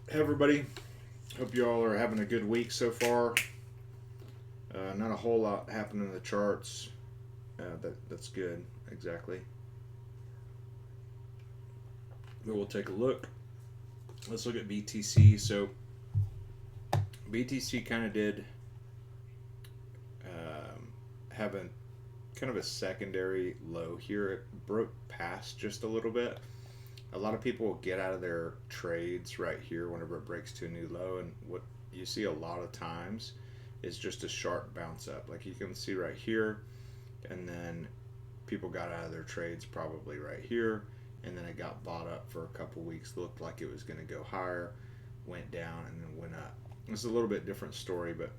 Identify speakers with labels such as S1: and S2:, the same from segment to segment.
S1: Hey everybody, hope you all are having a good week so far. Not a whole lot happening in the charts. That's good, exactly. But we'll take a look. Let's look at BTC. So BTC kind of did have a kind of a secondary low here. It broke past just a little bit. A lot of people will get out of their trades right here whenever it breaks to a new low, and what you see a lot of times is just a sharp bounce up, like you can see right here, and then people got out of their trades probably right here, and then it got bought up for a couple weeks, looked like it was going to go higher, went down, and then went up. It's a little bit different story, but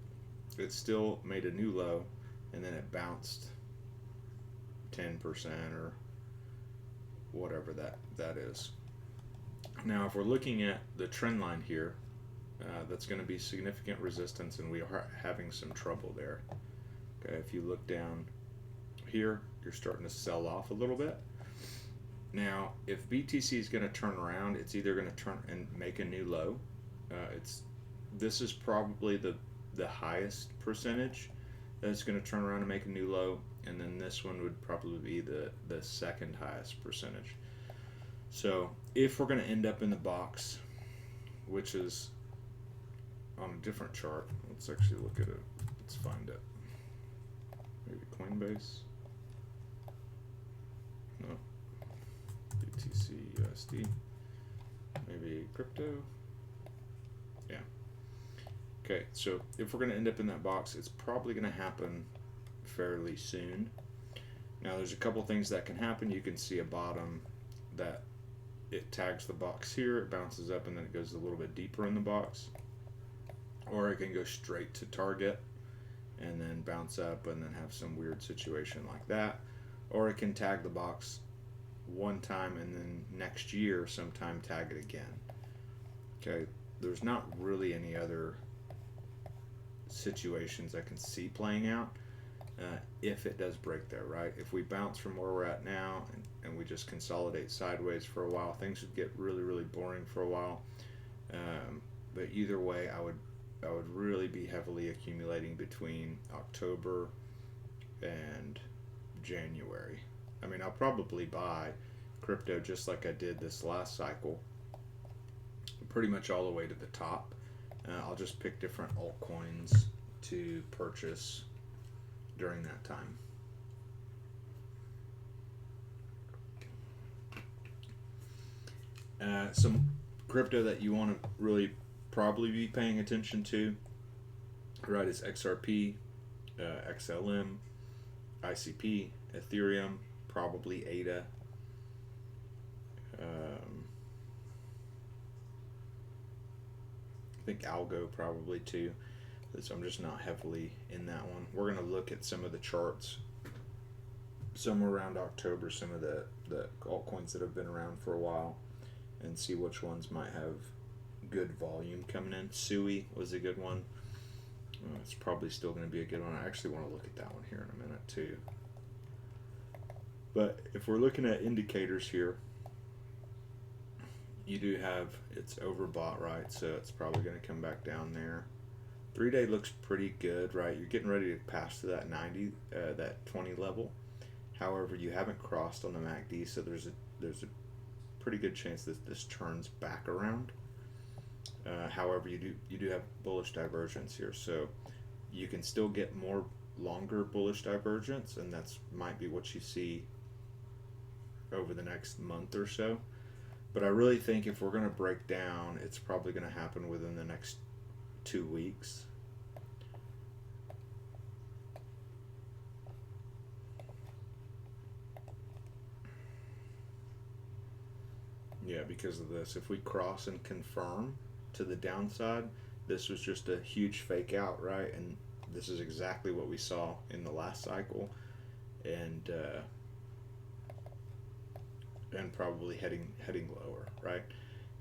S1: it still made a new low, and then it bounced 10% or whatever that is. Now, if we're looking at the trend line here, that's going to be significant resistance, and we are having some trouble there. Okay, if you look down here, you're starting to sell off a little bit. Now, if BTC is going to turn around, it's either going to turn and make a new low. This is probably the highest percentage that it's going to turn around and make a new low, and then this one would probably be the second highest percentage. So if we're going to end up in the box, which is on a different chart, let's actually look at it. Let's find it. Maybe Coinbase. No. BTC USD. Maybe crypto. Yeah. Okay, so if we're going to end up in that box, it's probably going to happen fairly soon. Now, there's a couple things that can happen. You can see a bottom that it tags the box here, it bounces up, and then it goes a little bit deeper in the box. Or it can go straight to target and then bounce up and then have some weird situation like that. Or it can tag the box one time and then next year sometime tag it again. Okay, there's not really any other situations I can see playing out if it does break there, right? If we bounce from where we're at now and we just consolidate sideways for a while, things would get really, really boring for a while. But either way, I would really be heavily accumulating between October and January. I mean, I'll probably buy crypto just like I did this last cycle, pretty much all the way to the top. I'll just pick different altcoins to purchase during that time. Some crypto that you want to really probably be paying attention to, right, is XRP, XLM, ICP, Ethereum, probably ADA. I think Algo probably too. So I'm just not heavily in that one. We're going to look at some of the charts somewhere around October, some of the altcoins that have been around for a while, and see which ones might have good volume coming in. SUI was a good one. It's probably still going to be a good one. I actually want to look at that one here in a minute too. But if we're looking at indicators here, you do have it's overbought, right? So it's probably going to come back down there. 3-day looks pretty good, right? You're getting ready to pass to that 90, that 20 level. However, you haven't crossed on the MACD, so there's a pretty good chance that this turns back around. However, you do have bullish divergence here, so you can still get more longer bullish divergence, and that's might be what you see over the next month or so. But I really think if we're going to break down, it's probably going to happen within the next 2 weeks. Yeah, because of this. If we cross and confirm to the downside, this was just a huge fake out, right? And this is exactly what we saw in the last cycle, and probably heading lower, right?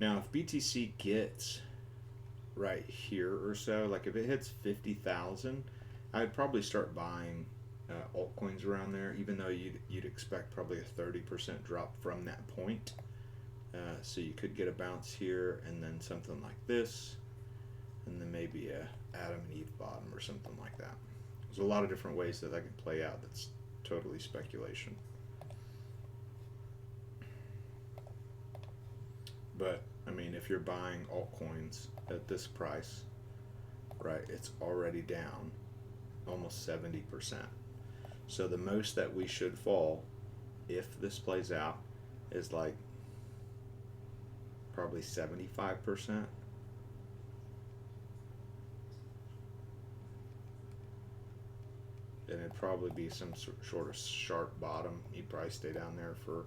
S1: Now, if BTC gets right here or so, like if it hits 50,000, I'd probably start buying altcoins around there, even though you'd expect probably a 30% drop from that point. So you could get a bounce here and then something like this, and then maybe a Adam and Eve bottom or something like that. There's a lot of different ways that can play out. That's totally speculation. But I mean, if you're buying altcoins at this price, right, it's already down almost 70%. So the most that we should fall, if this plays out, is like probably 75%. And it'd probably be some sort of sharp bottom. You'd probably stay down there for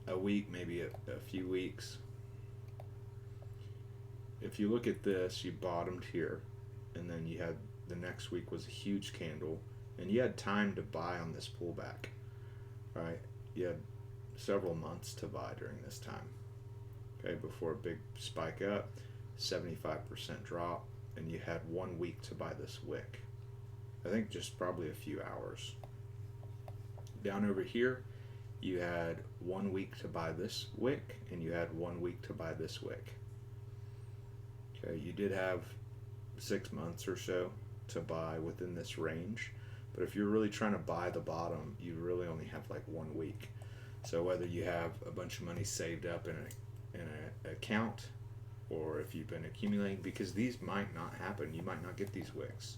S1: a week, maybe a few weeks. If you look at this, you bottomed here, and then you had the next week was a huge candle, and you had time to buy on this pullback, right? You had several months to buy during this time, okay, before a big spike up, 75% drop, and you had 1 week to buy this wick. I think just probably a few hours. Down over here, you had 1 week to buy this wick, and you had 1 week to buy this wick. Okay, you did have 6 months or so to buy within this range, but if you're really trying to buy the bottom, you really only have like 1 week. So whether you have a bunch of money saved up in an account, or if you've been accumulating, because these might not happen, you might not get these wicks.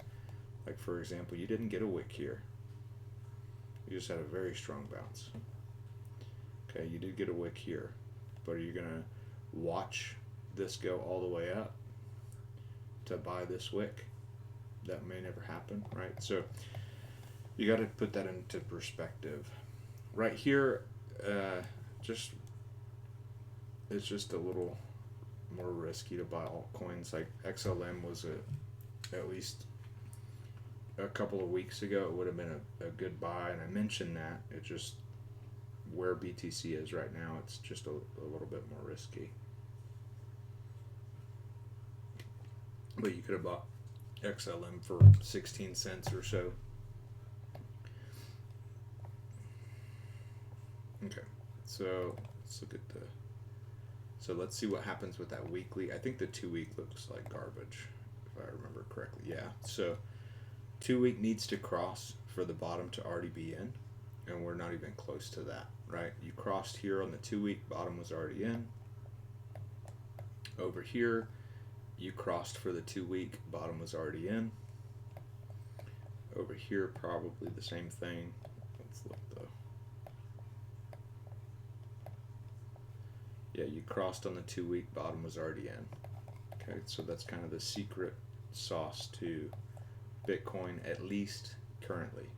S1: Like for example, you didn't get a wick here. You just had a very strong bounce. Okay, you did get a wick here, but are you gonna watch this go all the way up to buy this wick? That may never happen, right? So you got to put that into perspective. Right here, it's just a little more risky to buy altcoins. Like XLM was at least a couple of weeks ago, it would have been a good buy, and I mentioned that. It just, where BTC is right now, it's just a little bit more risky. But you could have bought XLM for 16 cents or so. Okay, so let's look at so let's see what happens with that weekly. I think the 2 week looks like garbage, if I remember correctly. Yeah, so 2 week needs to cross for the bottom to already be in, and we're not even close to that, right? You crossed here on the 2 week, bottom was already in. Over here, you crossed for the 2 week, bottom was already in. Over here, probably the same thing. Let's look though. Yeah, you crossed on the 2 week, bottom was already in. Okay, so that's kind of the secret sauce to Bitcoin, at least currently.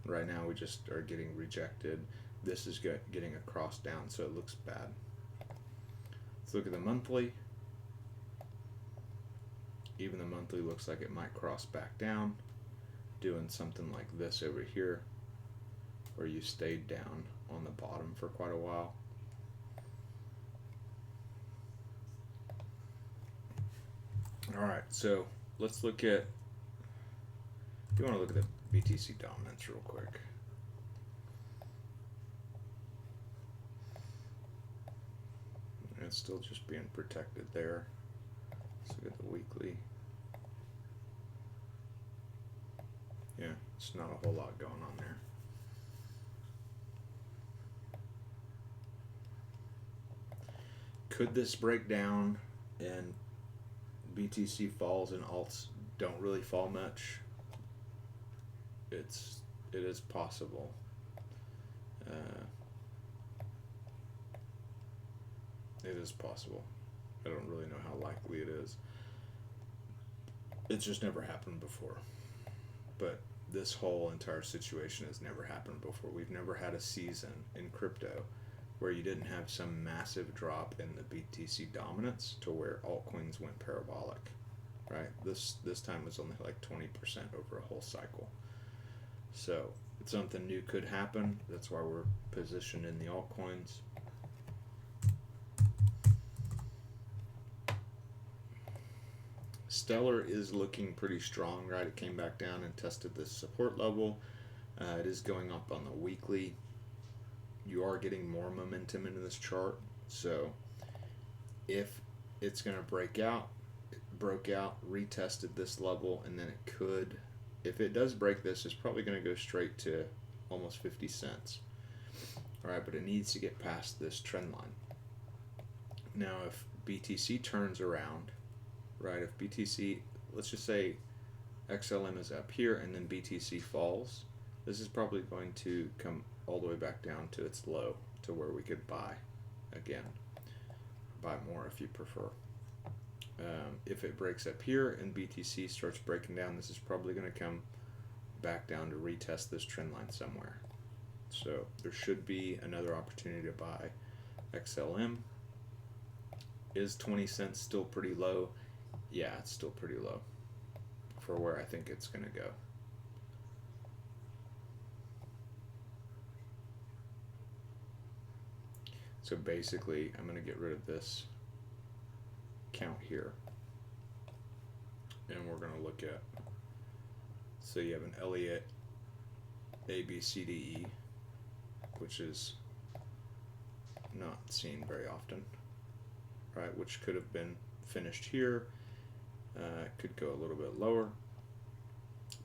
S1: Right now we just are getting rejected. This is getting a cross down, so it looks bad. Let's look at the monthly. Even the monthly looks like it might cross back down, doing something like this over here, where you stayed down on the bottom for quite a while. All right, so let's look at, you want to look at the BTC dominance real quick. And it's still just being protected there. Let's look at the weekly. Yeah, it's not a whole lot going on there. Could this break down and BTC falls and alts don't really fall much? It is possible. It is possible. I don't really know how likely it is. It's just never happened before. But this whole entire situation has never happened before. We've never had a season in crypto where you didn't have some massive drop in the BTC dominance to where altcoins went parabolic, right? This time was only like 20% over a whole cycle. So something new could happen. That's why we're positioned in the altcoins. Stellar is looking pretty strong, right? It came back down and tested this support level. It is going up on the weekly. you are getting more momentum into this chart. So if it's going to break out, it broke out, retested this level, and then it could, if it does break this, it's probably going to go straight to almost 50 cents. All right, but it needs to get past this trend line. Now, if BTC turns around, right, if BTC, let's just say XLM is up here and then BTC falls, this is probably going to come all the way back down to its low, to where we could buy again. Buy more if you prefer. If it breaks up here and BTC starts breaking down, this is probably going to come back down to retest this trend line somewhere. So there should be another opportunity to buy XLM. Is 20 cents still pretty low? Yeah, it's still pretty low for where I think it's going to go. So basically, I'm going to get rid of this count here. And we're going to look at, so you have an Elliott A, B, C, D, E, which is not seen very often, right? Which could have been finished here. Could go a little bit lower,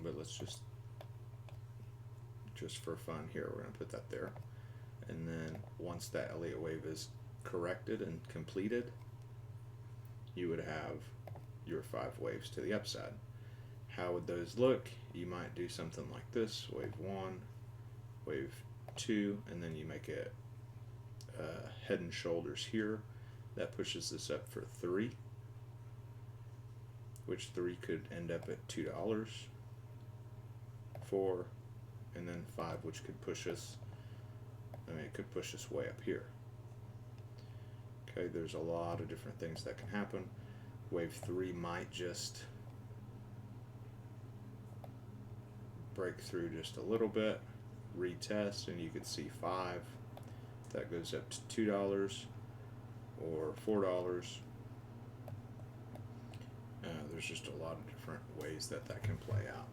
S1: but let's just for fun here, we're going to put that there. And then once that Elliott wave is corrected and completed, you would have your 5 waves to the upside. How would those look? You might do something like this: wave 1, wave 2, and then you make a head and shoulders here. That pushes this up for 3, which 3 could end up at $2, 4, and then 5, which could push us, it could push us way up here. Okay, there's a lot of different things that can happen. Wave 3 might just break through just a little bit, retest, and you could see 5. That goes up to $2 or $4. There's just a lot of different ways that can play out.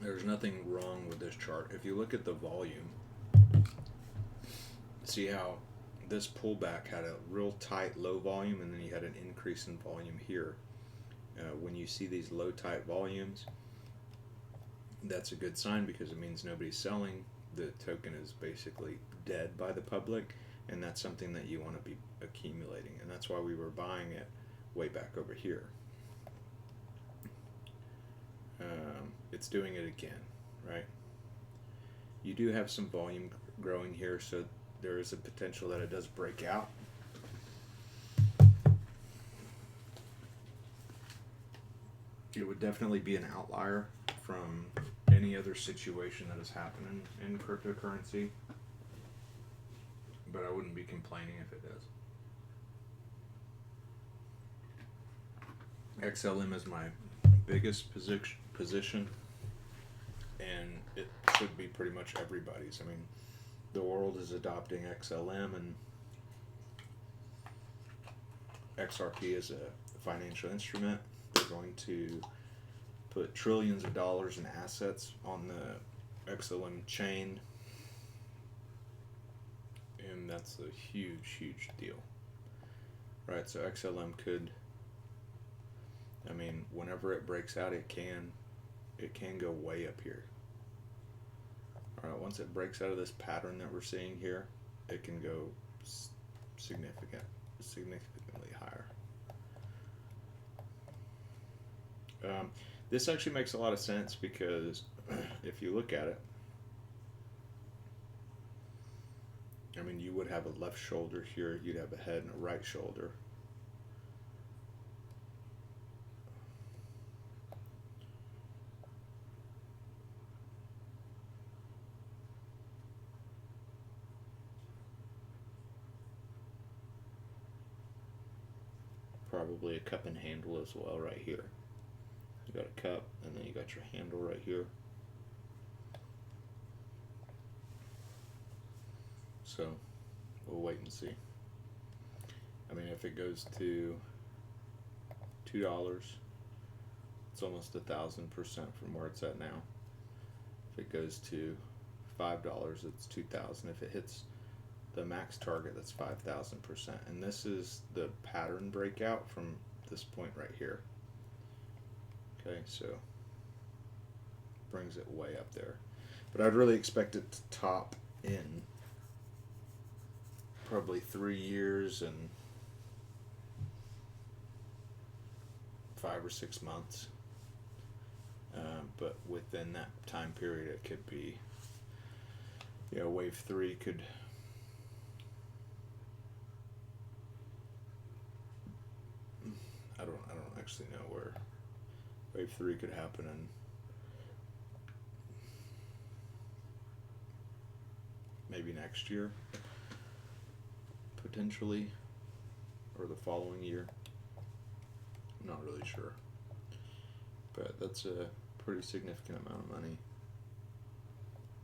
S1: There's nothing wrong with this chart. If you look at the volume, see how this pullback had a real tight low volume, and then you had an increase in volume here. When you see these low tight volumes, that's a good sign, because it means nobody's selling. The token is basically dead by the public, and that's something that you want to be accumulating, and that's why we were buying it way back over here. It's doing it again, right? You do have some volume growing here, so there is a potential that it does break out. It would definitely be an outlier from any other situation that is happening in cryptocurrency, but I wouldn't be complaining if it does. XLM is my biggest position, and it should be pretty much everybody's. I mean, the world is adopting XLM, and XRP is a financial instrument. They're going to put trillions of dollars in assets on the XLM chain, and that's a huge, huge deal, right? So XLM could, whenever it breaks out, it can go way up here. All right, once it breaks out of this pattern that we're seeing here, it can go significantly higher. This actually makes a lot of sense, because if you look at it, you would have a left shoulder here, you'd have a head and a right shoulder. Probably a cup and handle as well right here. You got a cup, and then you got your handle right here. So we'll wait and see. If it goes to $2, It's almost 1,000% from where it's at now. If it goes to $5, it's 2,000. If it hits the max target, that's 5,000%. And this is the pattern breakout from this point right here. Okay, so brings it way up there. But I'd really expect it to top in probably 3 years and 5 or 6 months. But within that time period, it could be, wave 3 could I don't actually know where wave 3 could happen in maybe next year, potentially, or the following year. I'm not really sure, but that's a pretty significant amount of money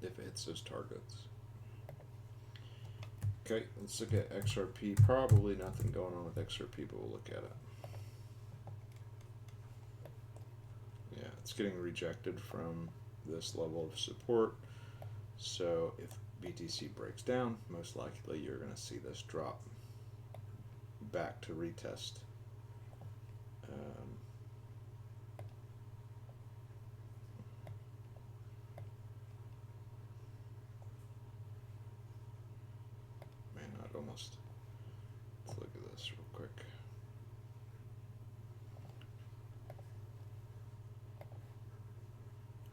S1: if it hits those targets. Okay, let's look at XRP. Probably nothing going on with XRP, but we'll look at it. Yeah, it's getting rejected from this level of support. So if BTC breaks down, most likely you're going to see this drop back to retest. Almost. Let's look at this real quick.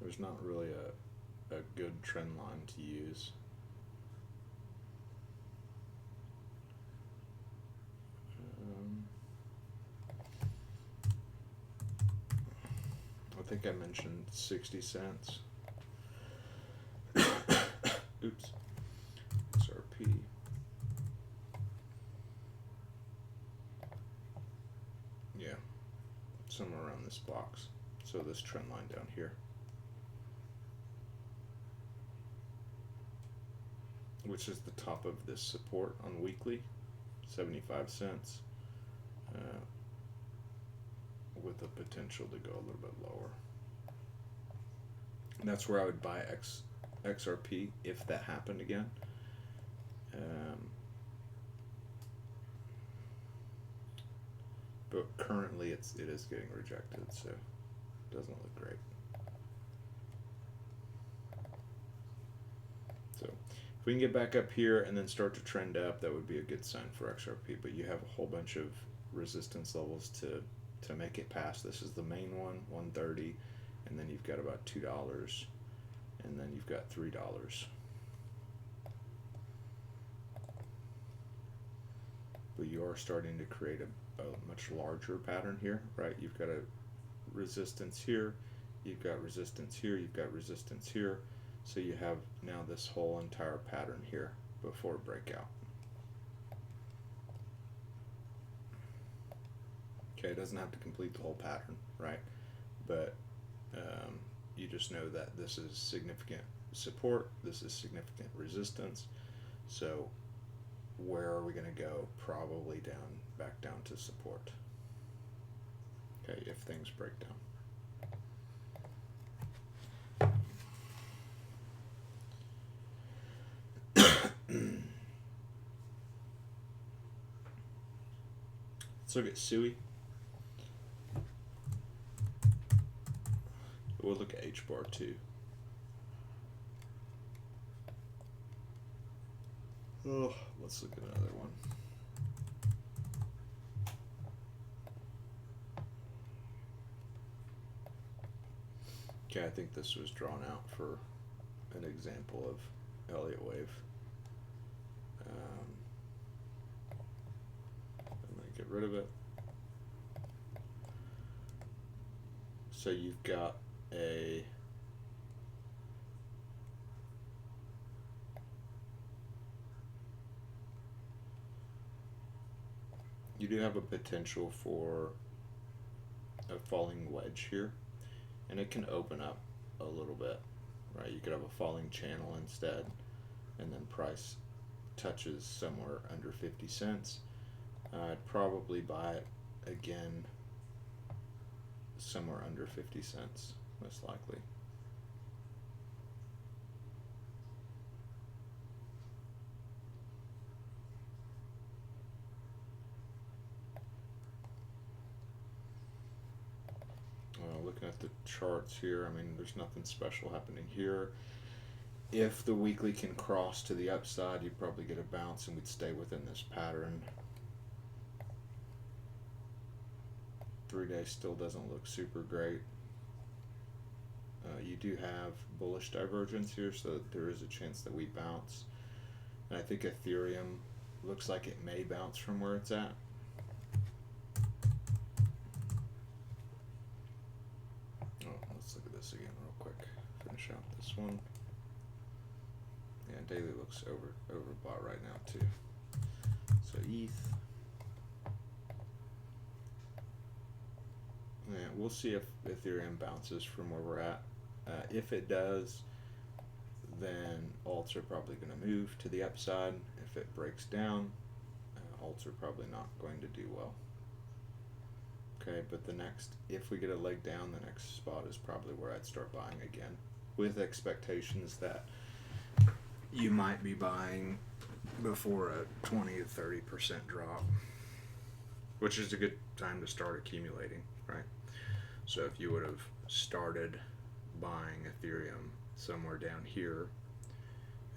S1: There's not really a good trend line to use. I think I mentioned 60 cents. Oops. XRP. Yeah, somewhere around this box. So this trend line down here, which is the top of this support on weekly, 75 cents, with the potential to go a little bit lower. And that's where I would buy XRP if that happened again. But currently it is getting rejected, so it doesn't look great. So if we can get back up here and then start to trend up, that would be a good sign for XRP. But you have a whole bunch of resistance levels to make it past. This is the main one, 130, and then you've got about $2, and then you've got $3. But you are starting to create a much larger pattern here, right? You've got a resistance here, you've got resistance here, you've got resistance here. So you have now this whole entire pattern here before breakout. Okay, it doesn't have to complete the whole pattern, right? But you just know that this is significant support, this is significant resistance. So where are we going to go? Probably back down to support. Okay, if things break down. Let's look at SUI. We'll look at HBAR too. Oh, let's look at another one. Okay, I think this was drawn out for an example of Elliott wave. I'm going to get rid of it. So you've got you do have a potential for a falling wedge here, and it can open up a little bit, right? You could have a falling channel instead, and then price touches somewhere under 50 cents. I'd probably buy it again somewhere under 50 cents, most likely. Looking at the charts here, I mean, there's nothing special happening here. If the weekly can cross to the upside, you'd probably get a bounce and we'd stay within this pattern. 3-day still doesn't look super great. You do have bullish divergence here, so there is a chance that we bounce. And I think Ethereum looks like it may bounce from where it's at. Let's look at this again real quick. Finish out this one. Yeah, daily looks overbought right now too. So ETH. Yeah, we'll see if Ethereum bounces from where we're at. If it does, then alts are probably going to move to the upside. If it breaks down, alts are probably not going to do well. Okay, but if we get a leg down, the next spot is probably where I'd start buying again, with expectations that you might be buying before a 20 to 30% drop, which is a good time to start accumulating, right? So if you would have started buying Ethereum somewhere down here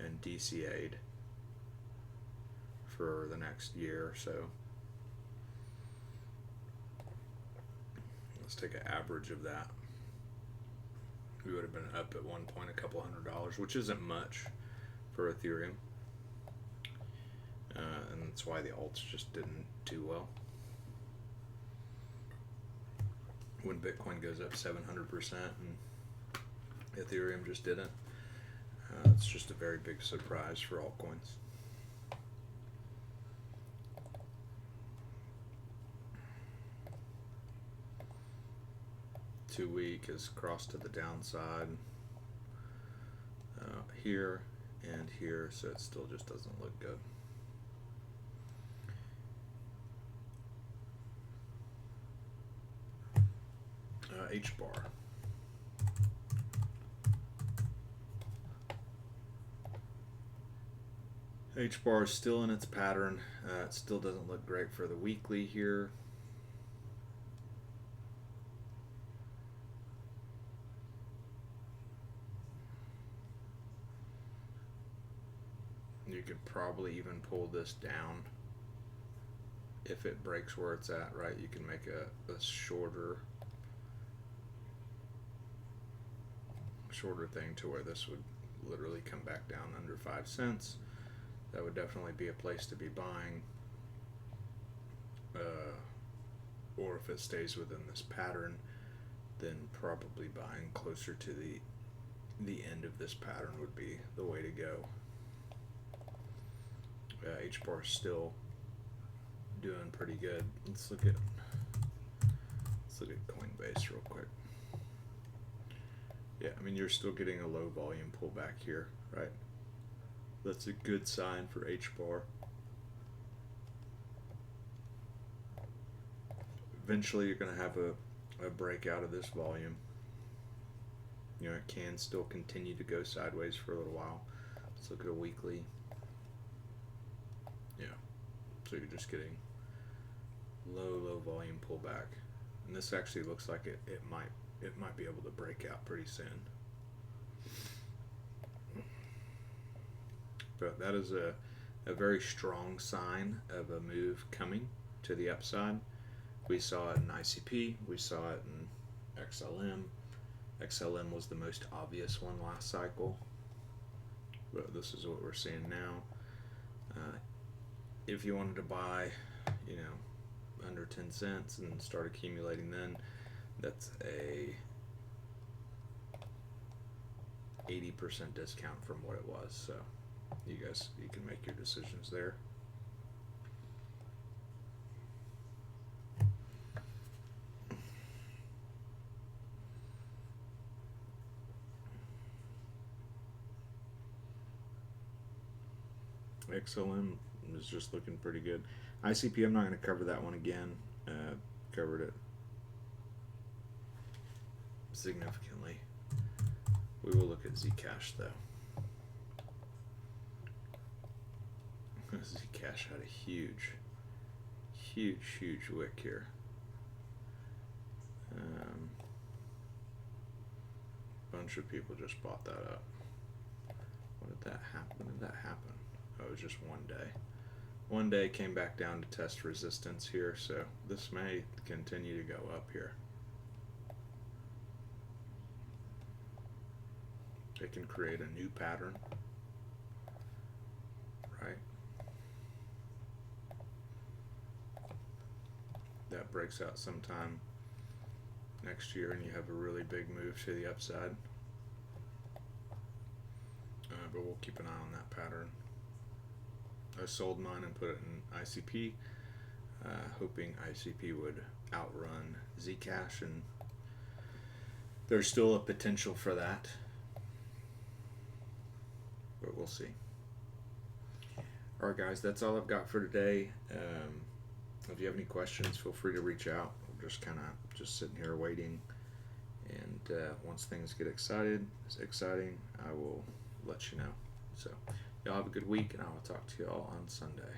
S1: and DCA'd for the next year or so, let's take an average of that. We would have been up at one point a couple $100, which isn't much for Ethereum. And that's why the alts just didn't do well. When Bitcoin goes up 700% and Ethereum just didn't, it's just a very big surprise for altcoins. Two-week is crossed to the downside here and here, so it still just doesn't look good. HBAR. HBAR is still in its pattern. It still doesn't look great for the weekly here. You could probably even pull this down if it breaks where it's at, right? You can make a shorter thing to where this would literally come back down under 5 cents. That would definitely be a place to be buying. Or if it stays within this pattern, then probably buying closer to the end of this pattern would be the way to go. HBAR is still doing pretty good. Let's look at Coinbase real quick. Yeah, I mean, you're still getting a low volume pullback here, right? That's a good sign for HBAR. Eventually, you're going to have a breakout of this volume. You know, it can still continue to go sideways for a little while. Let's look at a weekly. Yeah, so you're just getting low volume pullback, and this actually looks like it might be able to break out pretty soon. But that is a very strong sign of a move coming to the upside. We saw it in ICP, we saw it in XLM. XLM was the most obvious one last cycle, but this is what we're seeing now. If you wanted to buy, you know, under 10 cents and start accumulating, then that's a 80% discount from what it was. So you can make your decisions there. XLM is just looking pretty good. ICP, I'm not going to cover that one again. Covered it significantly. We will look at Zcash though. Zcash had a huge wick here. Bunch of people just bought that up. When did that happen? Oh, it was just one day. One day came back down to test resistance here, so this may continue to go up here. They can create a new pattern, right? That breaks out sometime next year and you have a really big move to the upside. But we'll keep an eye on that pattern. I sold mine and put it in ICP, hoping ICP would outrun Zcash, and there's still a potential for that, but we'll see. Alright guys, that's all I've got for today. If you have any questions, feel free to reach out. I'm just sitting here waiting, and once things get exciting, I will let you know. So y'all have a good week, and I will talk to y'all on Sunday.